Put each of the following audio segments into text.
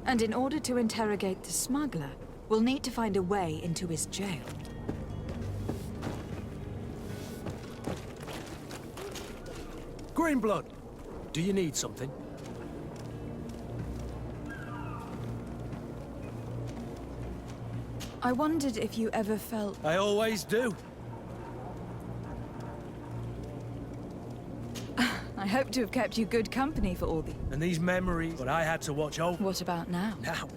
And in order to interrogate the smuggler, we'll need to find a way into his jail. Greenblood, do you need something? I wondered if you ever felt... I always do. I hope to have kept you good company for all the... And these memories, but I had to watch over. What about now? Now.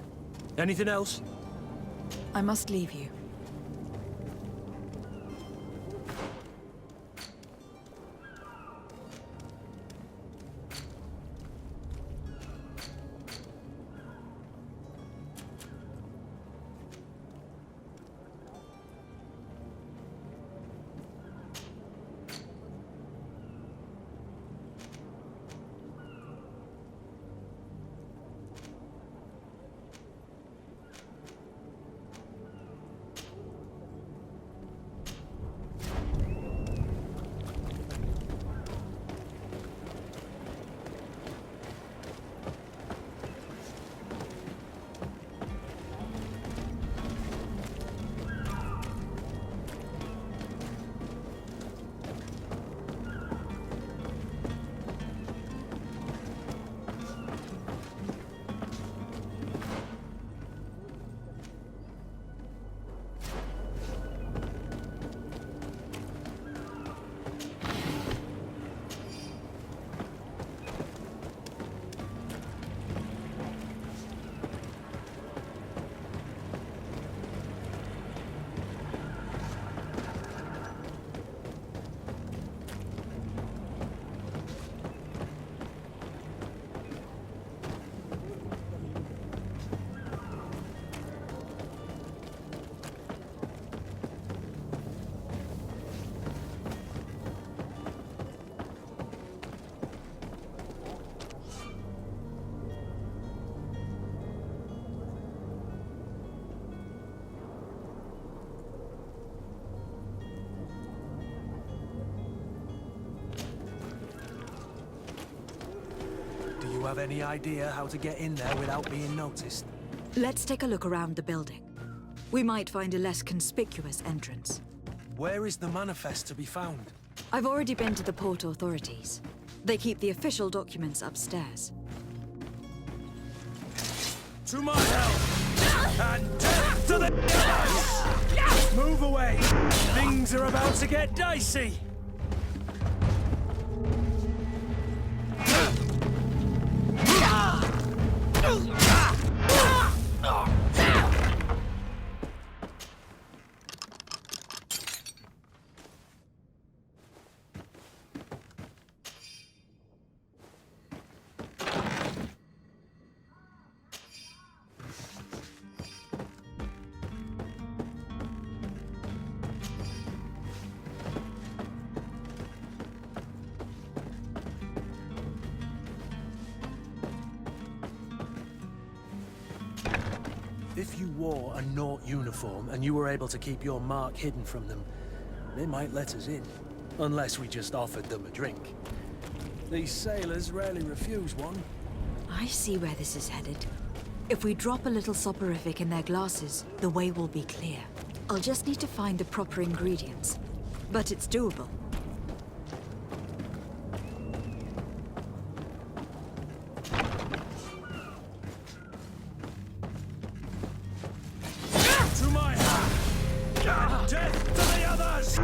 Anything else? I must leave you. Do you have any idea how to get in there without being noticed? Let's take a look around the building. We might find a less conspicuous entrance. Where is the manifest to be found? I've already been to the port authorities. They keep the official documents upstairs. To my help! And death to the others! Move away! Things are about to get dicey! If you wore a Nort uniform and you were able to keep your mark hidden from them, they might let us in. Unless we just offered them a drink. These sailors rarely refuse one. I see where this is headed. If we drop a little soporific in their glasses, the way will be clear. I'll just need to find the proper ingredients. But it's doable. To my hand! And death to the others!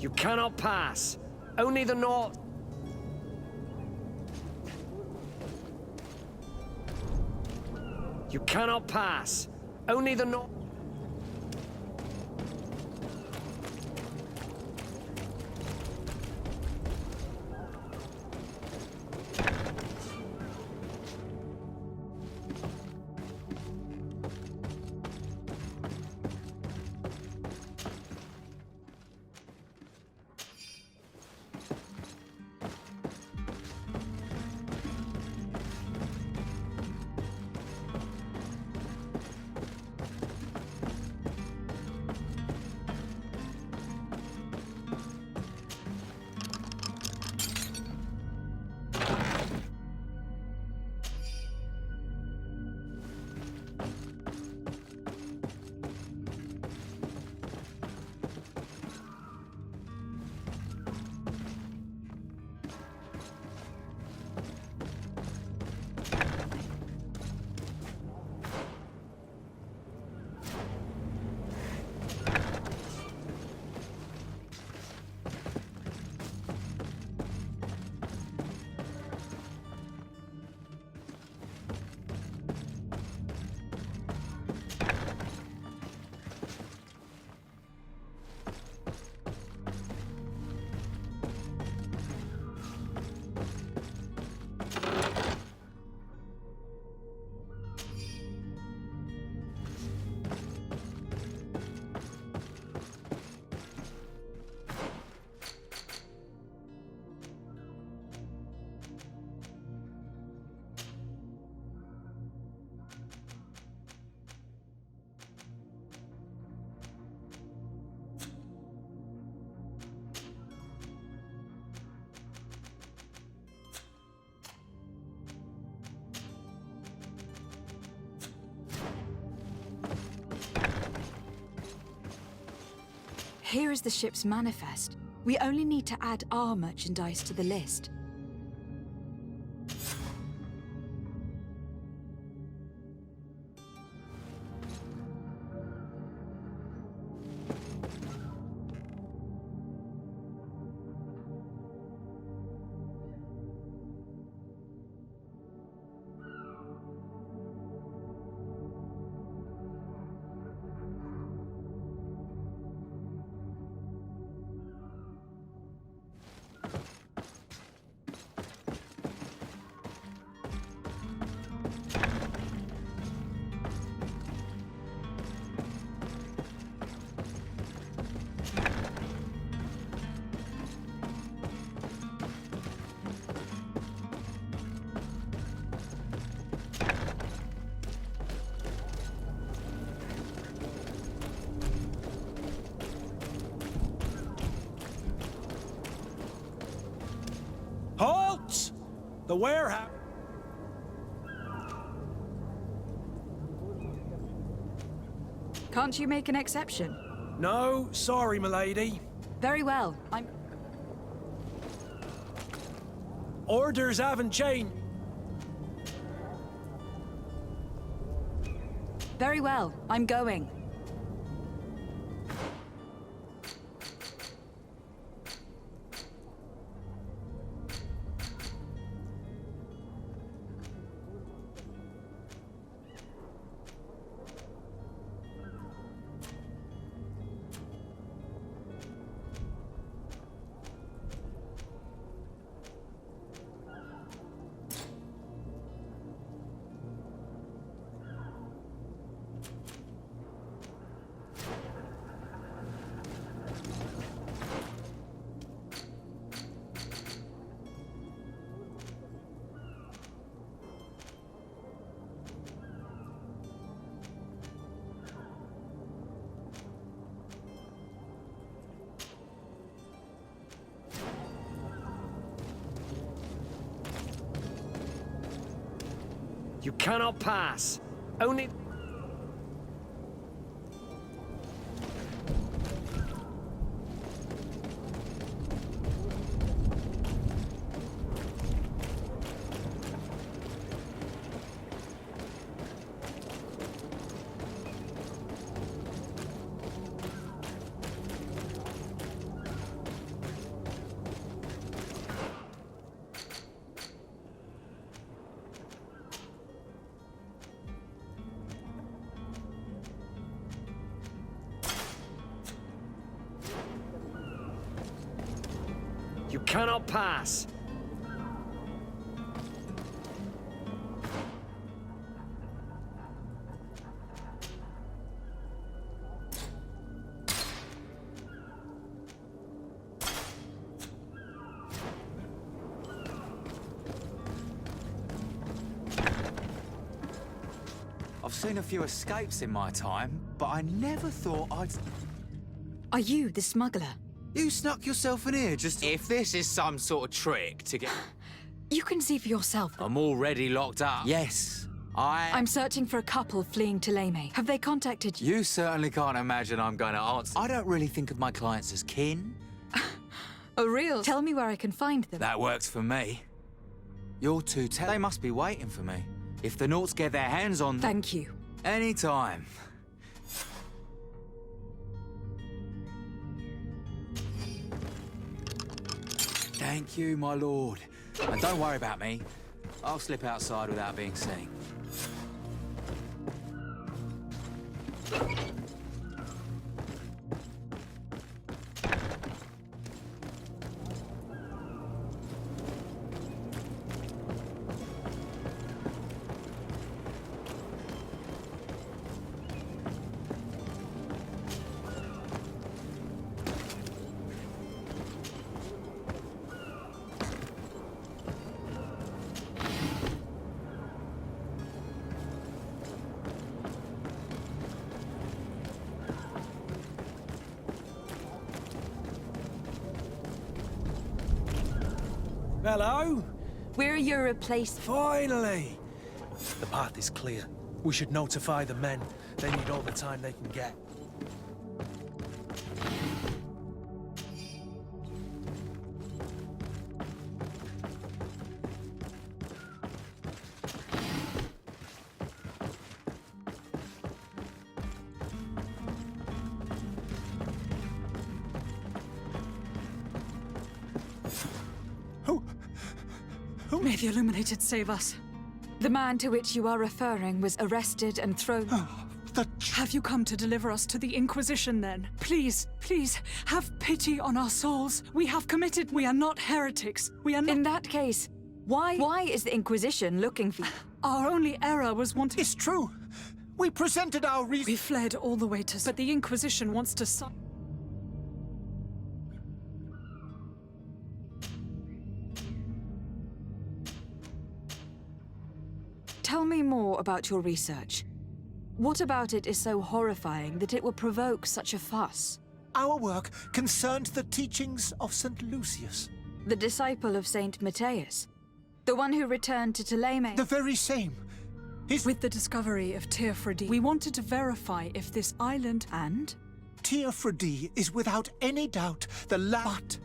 You cannot pass. Only the North... You cannot pass. Only the North... Here is the ship's manifest. We only need to add our merchandise to the list. Halt! The warehouse... Can't you make an exception? No, sorry, milady. Very well. Orders haven't changed. Very well. I'm going. You cannot pass. Only... You cannot pass. I've seen a few escapes in my time, but I never thought I'd... Are you the smuggler? You snuck yourself in here just... If this is some sort of trick to get... You can see for yourself. I'm already locked up. Yes, I'm searching for a couple fleeing to Leme. Have they contacted you? You certainly can't imagine I'm going to answer. I don't really think of my clients as kin. Oh, real? Tell me where I can find them. That works for me. You're too They must be waiting for me. If the Nauts get their hands on them... Thank you. Anytime. Thank you, my lord. And don't worry about me. I'll slip outside without being seen. Hello? We're your replacement. Finally! The path is clear. We should notify the men. They need all the time they can get. May the Illuminated save us. The man to which you are referring was arrested and thrown... Have you come to deliver us to the Inquisition, then? Please, please, have pity on our souls. We have committed... We are not heretics. We are not... In that case, why is the Inquisition looking for you? Our only error was wanting... It's true. We presented our reason. We fled all the way to... But the Inquisition wants to... Tell me more about your research. What about it is so horrifying that it will provoke such a fuss? Our work concerned the teachings of St. Lucius. The disciple of Saint Matthias? The one who returned to Thélème? The very same. With the discovery of Teofredi, we wanted to verify if this island... And? Teofredi is without any doubt but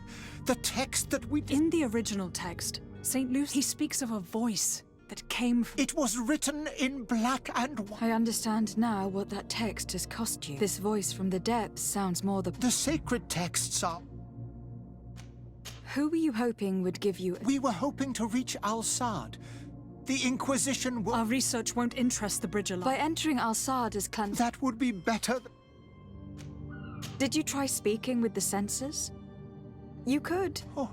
the text that we... In the original text, St. Lucius, he speaks of a voice that came from... It was written in black and white. I understand now what that text has cost you. This voice from the depths sounds more The sacred texts are... Who were you hoping would give you... We were hoping to reach Al-Sad. The Inquisition will... Our research won't interest the Bridger By entering Al-Sad as That would be better... Did you try speaking with the censors? You could. Oh,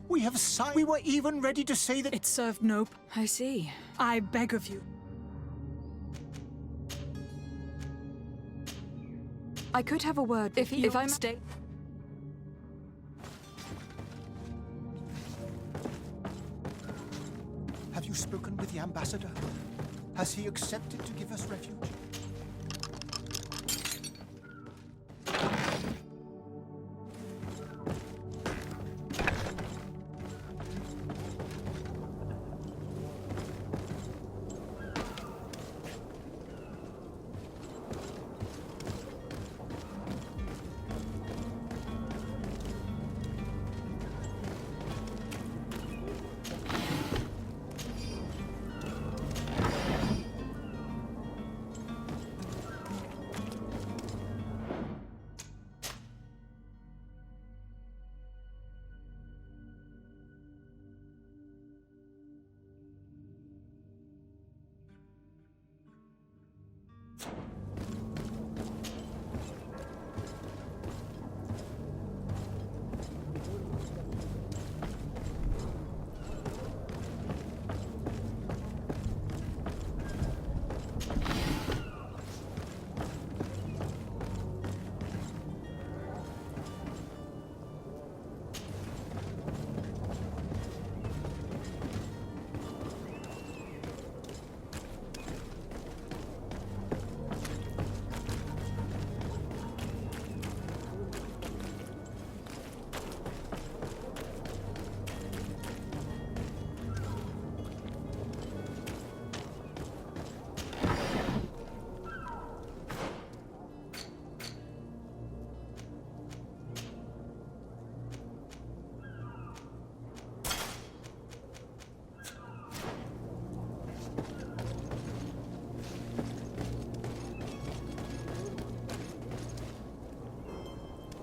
we have signed... We were even ready to say that... It served no... I see. I beg of you. I could have a word if I'm... Stay... Have you spoken with the ambassador? Has he accepted to give us refuge?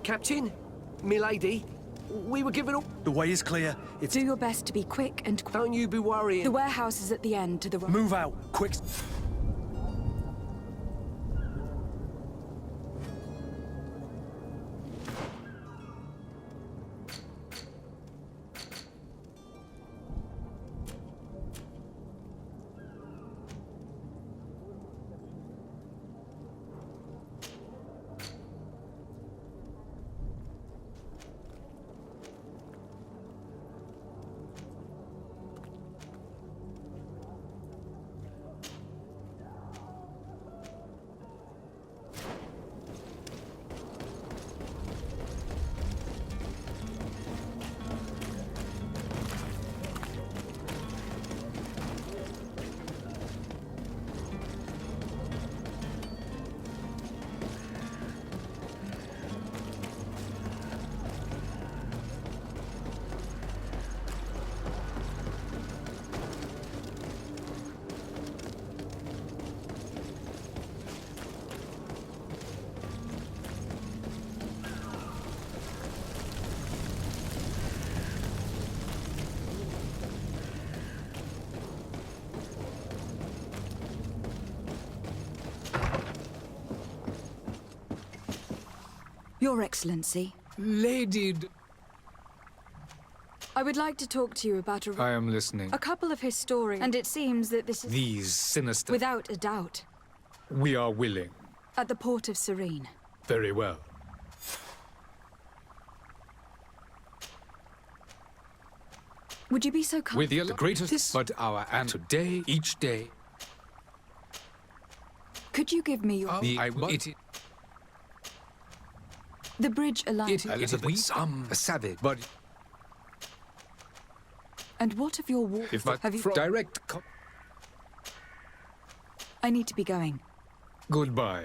Captain, milady, we were given all... The way is clear. It's... Do your best to be quick and Don't you be worrying. The warehouse is at the end to the right. Move out, quick. Your Excellency, Lady... I would like to talk to you about I am listening. a couple of historians, and it seems that this is, These sinister... without a doubt, We are willing. at the port of Serene. Very well. Would you be so kind? With the greatest, but our and today, each day, Could you give me your... The bridge alliance. a savage, but And what of your war? if not Have you... direct... I need to be going. Goodbye.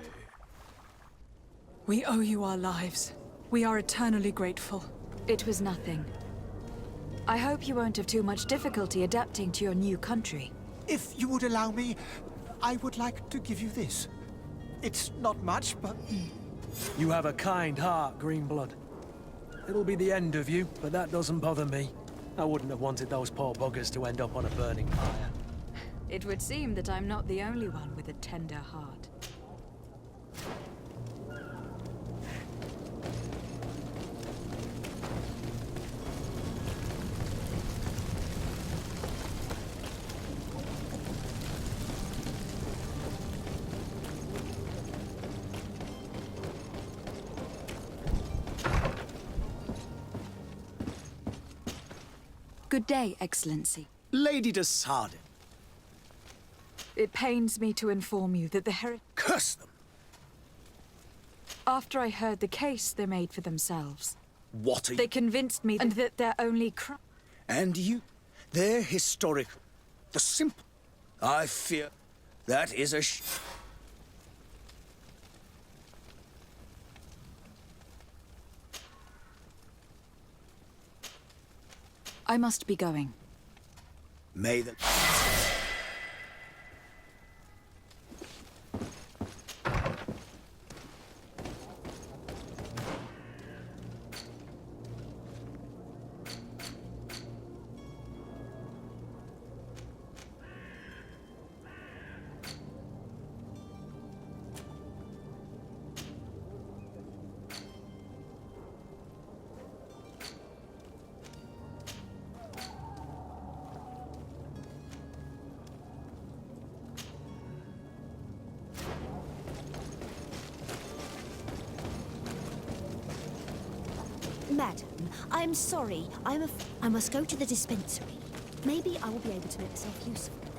We owe you our lives. We are eternally grateful. It was nothing. I hope you won't have too much difficulty adapting to your new country. If you would allow me, I would like to give you this. It's not much, but... You have a kind heart, Greenblood. It'll be the end of you, but that doesn't bother me. I wouldn't have wanted those poor buggers to end up on a burning pyre. It would seem that I'm not the only one with a tender heart. Good day, Excellency. Lady de Sardin, It pains me to inform you that the curse them! After I heard the case they made for themselves, What are they you? convinced me and that their only And you? They're historical. The simple. I fear that is a I must be going. May the... Madam, I'm sorry. I must go to the dispensary. Maybe I will be able to make myself useful there.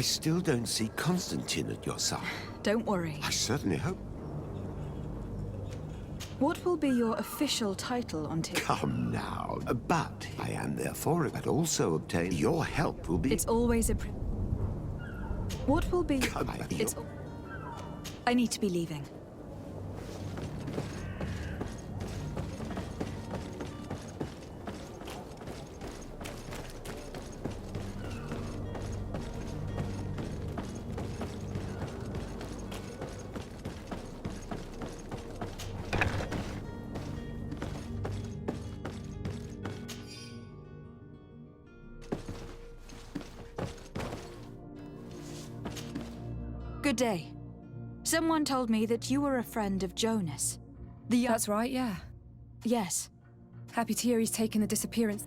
I still don't see Constantine at your side. Don't worry. I certainly hope. What will be your official title on Tyr? Come now. But I am therefore, but also obtain your help will be... It's always a... What will be... Come on, It's... I need to be leaving. Good day. Someone told me that you were a friend of Jonas. That's right, yeah. Yes. Happy to hear he's taken the disappearance.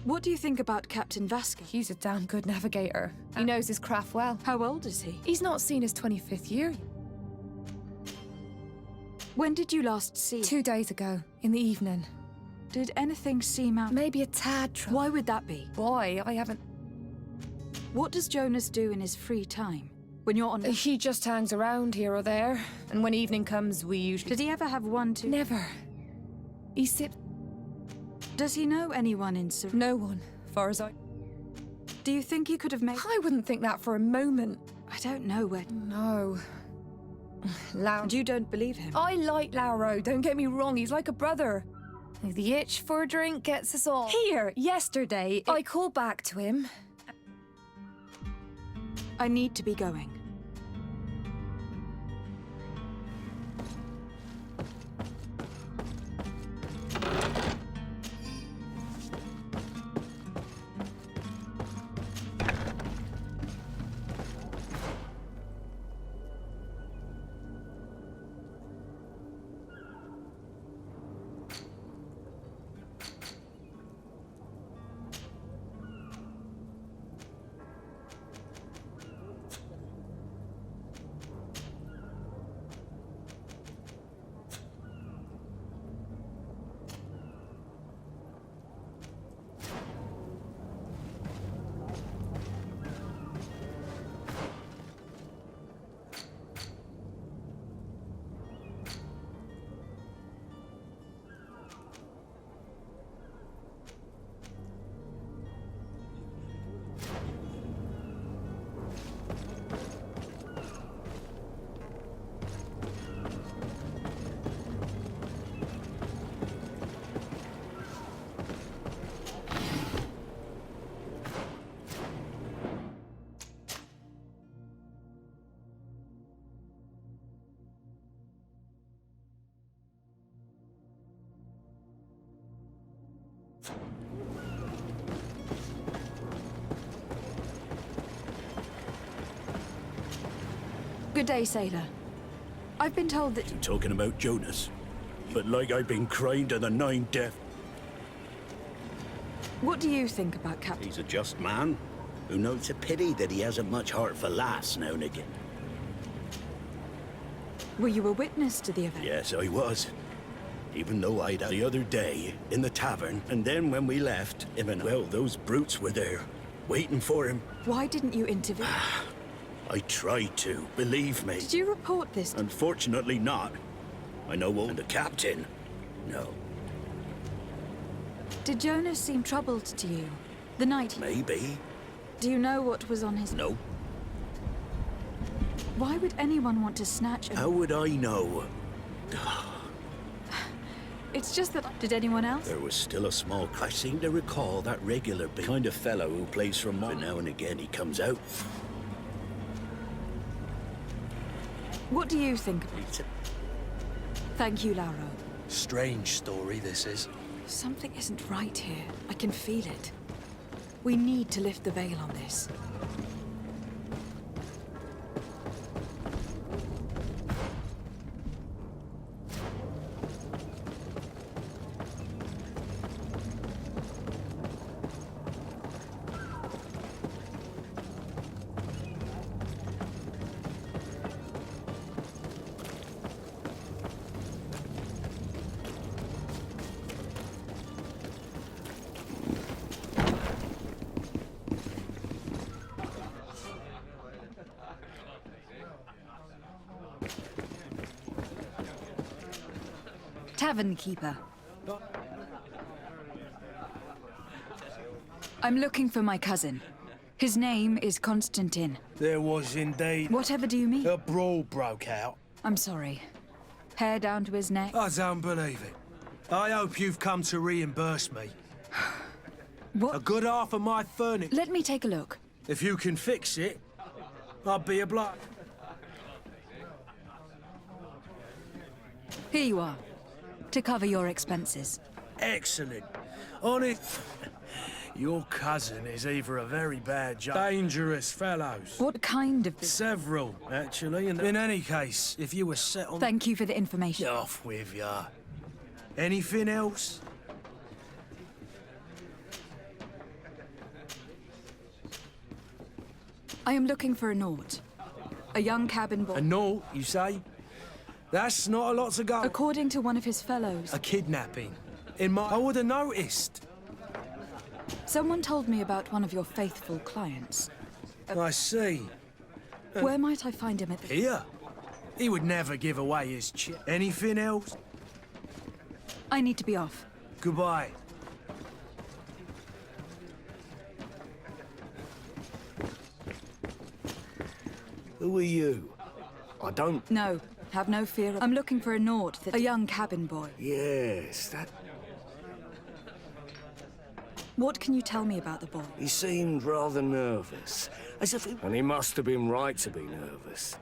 What do you think about Captain Vasquez? He's a damn good navigator. He knows his craft well. How old is he? He's not seen his 25th year. When did you last see him? 2 days ago, in the evening. Did anything seem out... Maybe a tad trouble. Why would that be? Boy, I haven't... What does Jonas do in his free time? When you're on... He just hangs around here or there. And when evening comes, we usually... Did he ever have one to... Never. He sit... Does he know anyone in Ser... No one, far as I... Do you think you could have made... I wouldn't think that for a moment. I don't know where... No. Lauro... And you don't believe him? I like Lauro, don't get me wrong, he's like a brother. The itch for a drink gets us all. Here, yesterday, I called back to him. I need to be going. Good day, sailor. I've been told that... You talking about Jonas? But like I've been crying to the 9 death. What do you think about Captain... He's a just man who knows it's a pity that he hasn't much heart for lass now and again. Were you a witness to the event? Yes, I was. Even though I'd the other day in the tavern, and then when we left, him and well, those brutes were there, waiting for him. Why didn't you intervene? I tried to, believe me. Did you report this? Unfortunately not. I know and the captain. No. Did Jonas seem troubled to you? The night... Maybe. Do you know what was on his... No. Why would anyone want to snatch... How would I know? It's just that... Did anyone else? There was still a small... I seem to recall that regular kind of fellow who plays from... But now and again he comes out. What do you think? Thank you, Lauro. Strange story, this is. Something isn't right here. I can feel it. We need to lift the veil on this. Tavern keeper. I'm looking for my cousin. His name is Constantine. There was indeed. Whatever do you mean? A brawl broke out. I'm sorry. Hair down to his neck. I don't believe it. I hope you've come to reimburse me. What? A good half of my furniture. Let me take a look. If you can fix it, I'll be obliged. Here you are. To cover your expenses. Excellent. Honest. Your cousin is either a very bad dangerous fellows. What kind of... Several, actually. And in any case, if you were set on... Thank you for the information. Get off with ya. Anything else? I am looking for a Naut. A young cabin boy. A Naut, you say? That's not a lot to go. According to one of his fellows. A kidnapping. I would have noticed. Someone told me about one of your faithful clients. I see. Where might I find him at the... Here? He would never give away his Anything else? I need to be off. Goodbye. Who are you? I don't... No, have no fear. I'm looking for a Naut, a young cabin boy. Yes, that... What can you tell me about the boy? He seemed rather nervous. As if he... And he must have been right to be nervous.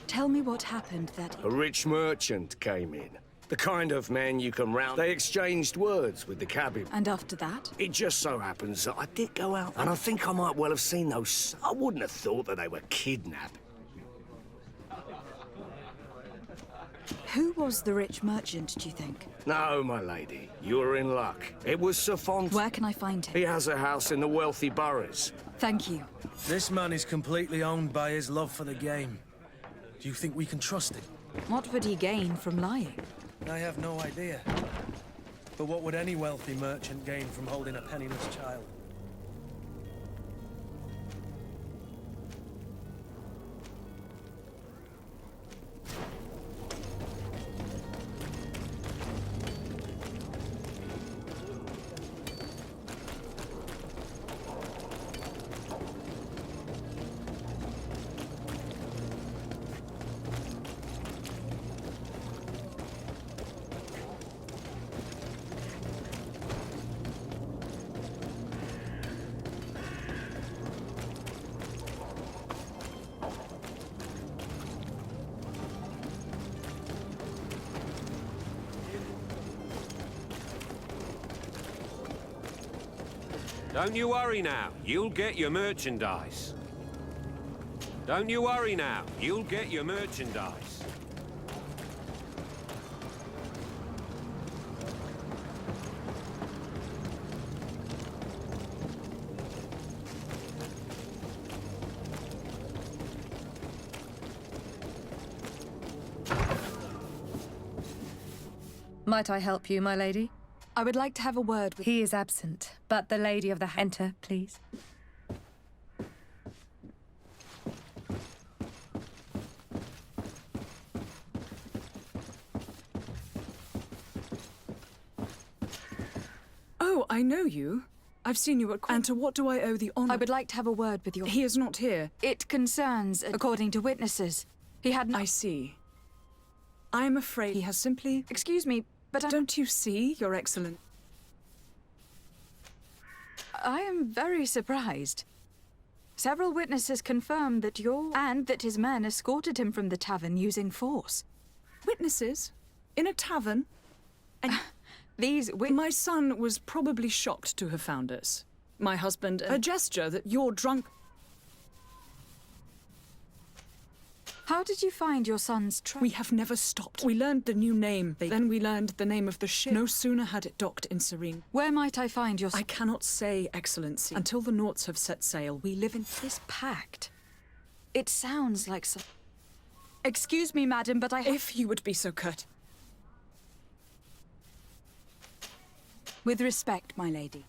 Tell me what happened that... A rich merchant came in. The kind of man you can round... They exchanged words with the cabin. And after that? It just so happens that I did go out, and I think I might well have seen those... I wouldn't have thought that they were kidnapped. Who was the rich merchant, do you think? No, my lady. You're in luck. It was Sir Font. Where can I find him? He has a house in the wealthy boroughs. Thank you. This man is completely owned by his love for the game. Do you think we can trust him? What would he gain from lying? I have no idea. But what would any wealthy merchant gain from holding a penniless child? Don't you worry now, you'll get your merchandise. Don't you worry now, you'll get your merchandise. Might I help you, my lady? I would like to have a word with... He is absent, but the lady of the... Enter, please. Oh, I know you. I've seen you at... And to what do I owe the honor? I would like to have a word with your... He is not here. It concerns, according to witnesses. He had no... I see. I am afraid he has simply... Excuse me, but Don't you see, Your Excellence? I am very surprised. Several witnesses confirmed that that his men escorted him from the tavern using force. Witnesses? In a tavern? And these my son was probably shocked to have found us. My husband... A gesture that you're drunk... How did you find your son's truck? We have never stopped. We learned the new name. Then we learned the name of the ship. No sooner had it docked in Serene. Where might I find your... I cannot say, Excellency, until the Nauts have set sail. We live in this pact. It sounds like some... Excuse me, madam, but If you would be so curt. With respect, my lady.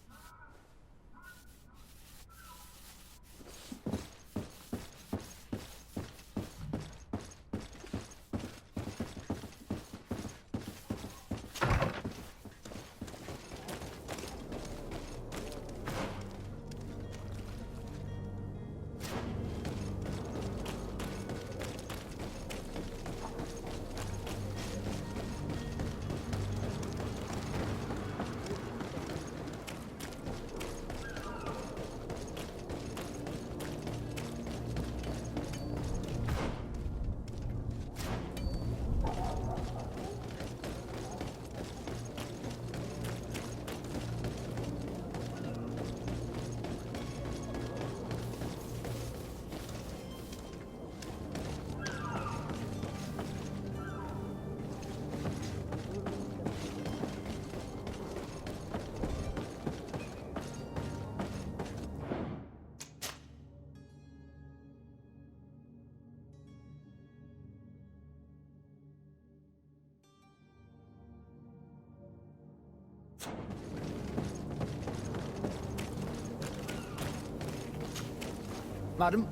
Madam,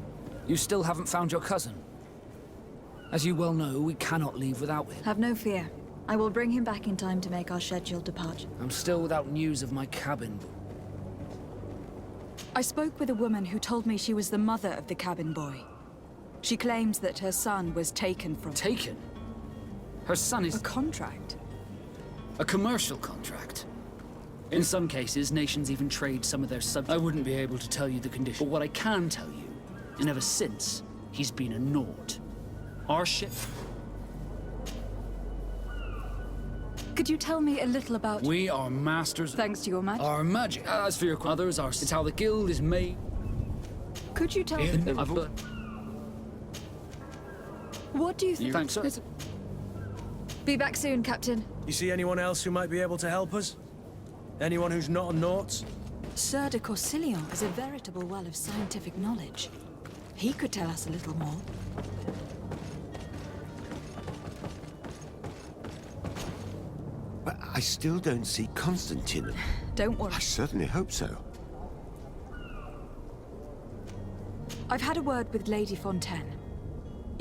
you still haven't found your cousin. As you well know, we cannot leave without him. Have no fear. I will bring him back in time to make our scheduled departure. I'm still without news of my cabin. I spoke with a woman who told me she was the mother of the cabin boy. She claims that her son was taken from... Taken? Her son is... A contract. A commercial contract. In some cases, nations even trade some of their subjects. I wouldn't be able to tell you the condition, but what I can tell you is ever since, he's been a naught. Our ship... Could you tell me a little about... We are masters... Thanks to your magic. Our magic. As for your others, it's how the guild is made. Could you tell me... What do you think? Thanks, sir. Be back soon, Captain. You see anyone else who might be able to help us? Anyone who's not a Naut? Sir de Corsilion is a veritable well of scientific knowledge. He could tell us a little more. But I still don't see Constantine. Don't worry. I certainly hope so. I've had a word with Lady Fontaine.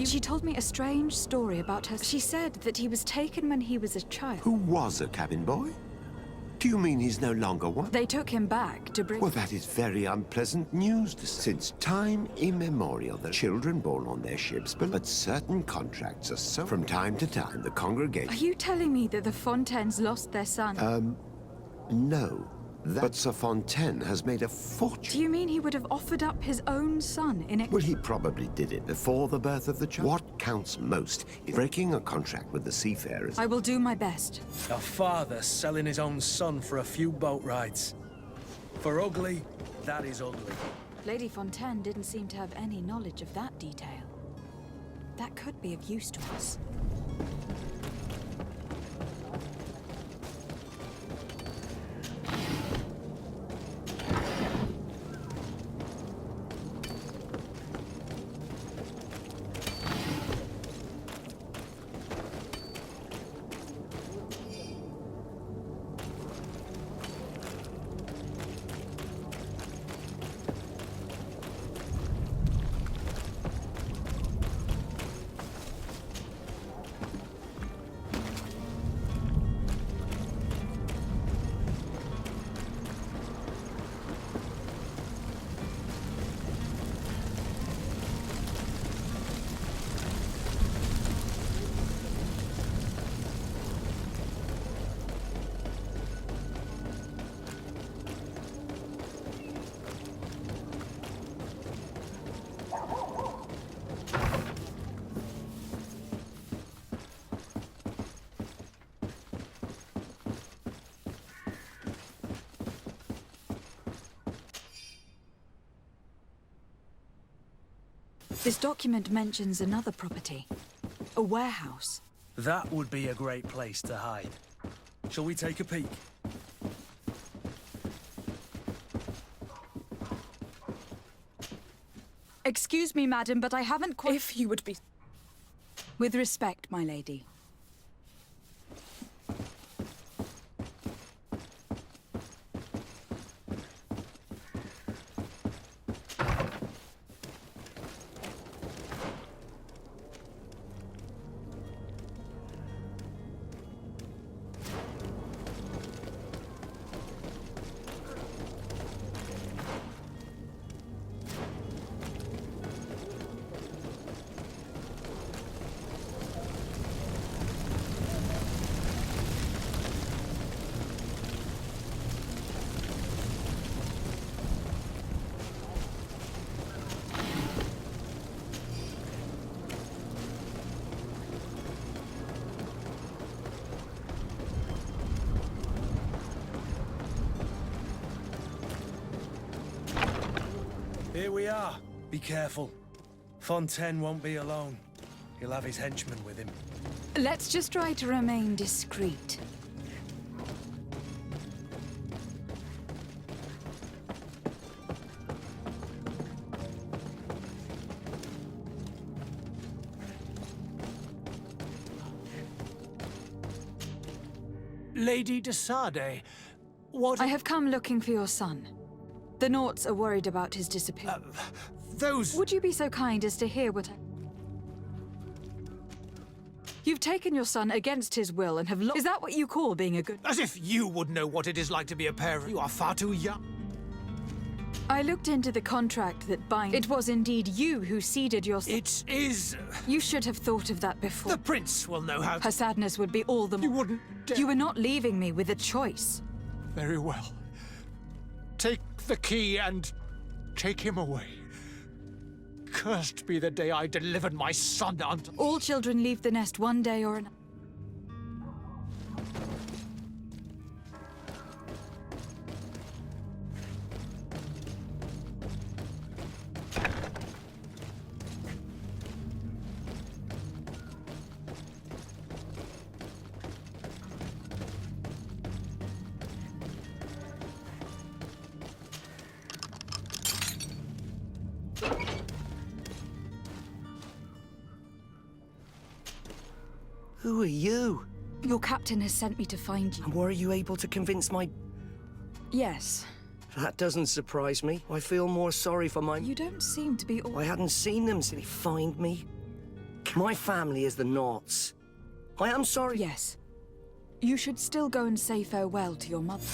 She told me a strange story about her. She said that he was taken when he was a child. Who was a cabin boy? Do you mean he's no longer one? They took him back to bring... Well, that is very unpleasant news to say. Since time immemorial, the children born on their ships, but certain contracts are so... From time to time, the congregation... Are you telling me that the Fontaines lost their son? No. But Sir Fontaine has made a fortune. Do you mean he would have offered up his own son in... Well, he probably did it before the birth of the child. What counts most is breaking a contract with the seafarers. I will do my best. A father selling his own son for a few boat rides. For ugly, that is ugly. Lady Fontaine didn't seem to have any knowledge of that detail. That could be of use to us. This document mentions another property. A warehouse. That would be a great place to hide. Shall we take a peek? Excuse me, madam, but I haven't quite... If you would be... With respect, my lady. Here we are. Be careful. Fontaine won't be alone. He'll have his henchmen with him. Let's just try to remain discreet. Lady de Sade, what... I have come looking for your son. The Nauts are worried about his disappearance. those... Would you be so kind as to hear what I... You've taken your son against his will and have Is that what you call being a good... As if you would know what it is like to be a parent. You are far too young. I looked into the contract that binds... It was indeed you who ceded your... It is... You should have thought of that before. The prince will know how to... Her sadness would be all the more... You wouldn't dare... You were not leaving me with a choice. Very well. Take the key and take him away. Cursed be the day I delivered my son unto... All children leave the nest one day or another. Who are you? Your captain has sent me to find you. And were you able to convince my... Yes. That doesn't surprise me. I feel more sorry for my... You don't seem to be... I hadn't seen them since they find me. My family is the Knots. I am sorry. Yes. You should still go and say farewell to your mother.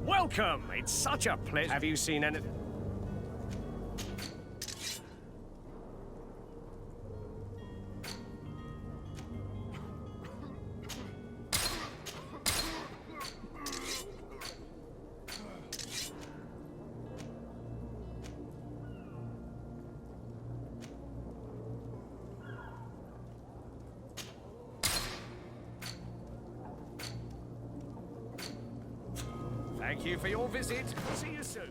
Welcome! It's such a pleasure. Have you seen anything? Thank you for your visit. See you soon.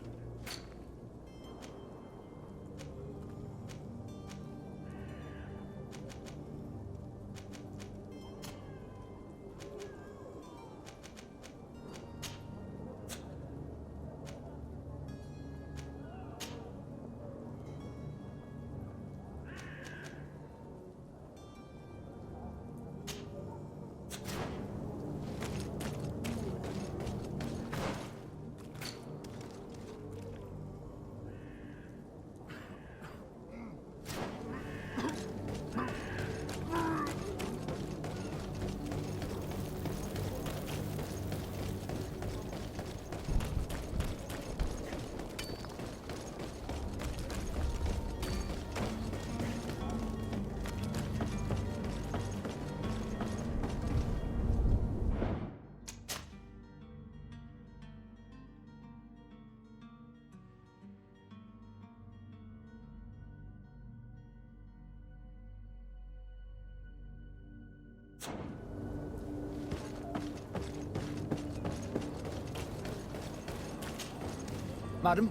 Madam,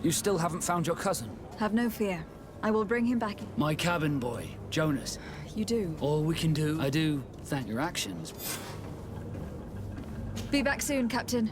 you still haven't found your cousin. Have no fear. I will bring him back. My cabin boy, Jonas. You do. All we can do, I do thank your actions. Be back soon, Captain.